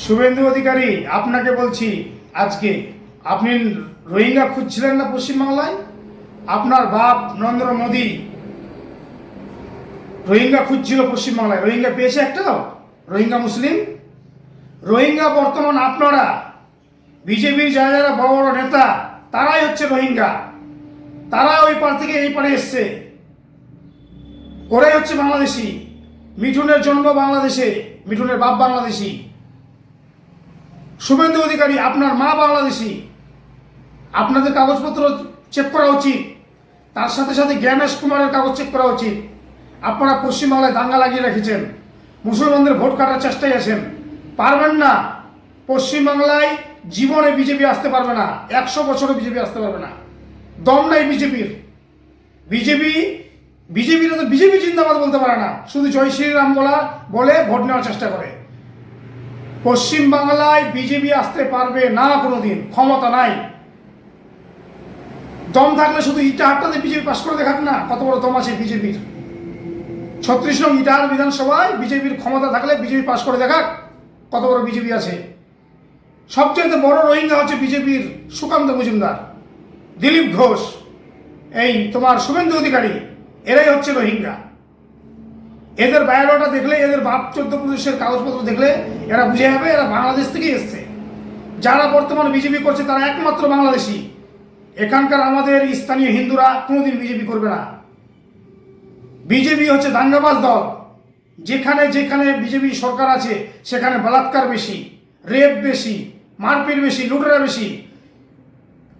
শুভেন্দু অধিকারী, আপনাকে বলছি আজকে আপনি রোহিঙ্গা খুঁজছিলেন না পশ্চিমবাংলায়? আপনার বাপ নরেন্দ্র মোদী রোহিঙ্গা খুঁজছিল পশ্চিমবাংলায়। রোহিঙ্গা পেয়েছে একটাও? রোহিঙ্গা মুসলিম রোহিঙ্গা বর্তমান আপনারা বিজেপির যারা যারা বড় বড় নেতা তারাই হচ্ছে রোহিঙ্গা। তারা ওই পার থেকে এই পারে এসছে। ওরাই হচ্ছে বাংলাদেশি। মিঠুনের জন্ম বাংলাদেশে, মিঠুনের বাপ বাংলাদেশি। শুভেন্দু অধিকারী, আপনার মা বাংলাদেশি। আপনাদের কাগজপত্র চেক করা উচিত। তার সাথে সাথে জ্ঞানেশ কুমারের কাগজ চেক করা উচিত। আপনারা পশ্চিমবাংলায় দাঙ্গা লাগিয়ে রেখেছেন, মুসলমানদের ভোট কাটার চেষ্টায় আছেন। পারবেন না। পশ্চিমবাংলায় জীবনে বিজেপি আসতে পারবে না, 100 বছরে বিজেপি আসতে পারবে না। দম নাই বিজেপির। বিজেপিরা তো বিজেপি জিন্দাবাদ বলতে পারে না, শুধু জয় শ্রীরাম বলে ভোট নেওয়ার চেষ্টা করে। পশ্চিমবাংলায় বিজেপি আসতে পারবে না, কোনোদিন ক্ষমতা নাই। দম থাকলে শুধু ইটাহারটাতে বিজেপি পাশ করে দেখাক না, কত বড় দম আছে বিজেপির। 36 নং ইটাহার বিধানসভায় বিজেপির ক্ষমতা থাকলে বিজেপি পাশ করে দেখাক কত বড় বিজেপি আছে। সবচেয়ে বড় রোহিঙ্গা হচ্ছে বিজেপির সুকান্ত মজুমদার, দিলীপ ঘোষ, এই তোমার শুভেন্দু অধিকারী, এরাই হচ্ছে রোহিঙ্গা। এদের বায়োডাটা দেখলে, এদের বাপ 14 প্রদেশের কাগজপত্র দেখলে এরা বুঝে যাবে এরা বাংলাদেশ থেকেই এসছে। যারা বর্তমানে বিজেপি করছে তারা একমাত্র বাংলাদেশি। এখানকার আমাদের স্থানীয় হিন্দুরা কোনোদিন বিজেপি করবে না। বিজেপি হচ্ছে দাঙ্গাবাজ দল। যেখানে যেখানে বিজেপি সরকার আছে সেখানে বলাৎকার বেশি, রেপ বেশি, মারপিট বেশি, লুটেরা বেশি।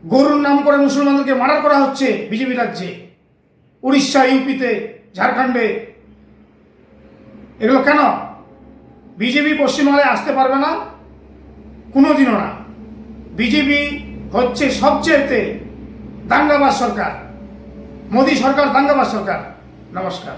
গরুর নাম করে মুসলমানদেরকে মার্ডার করা হচ্ছে বিজেপি রাজ্যে, উড়িষ্যা, ইউপিতে, ঝাড়খণ্ডে। এগুলো কেন? বিজেপি পশ্চিমবাংলায় আসতে পারবে না, কোনোদিনও না। বিজেপি হচ্ছে সবচেয়ে দাঙ্গাবাজ সরকার। মোদী সরকার দাঙ্গাবাজ সরকার। নমস্কার।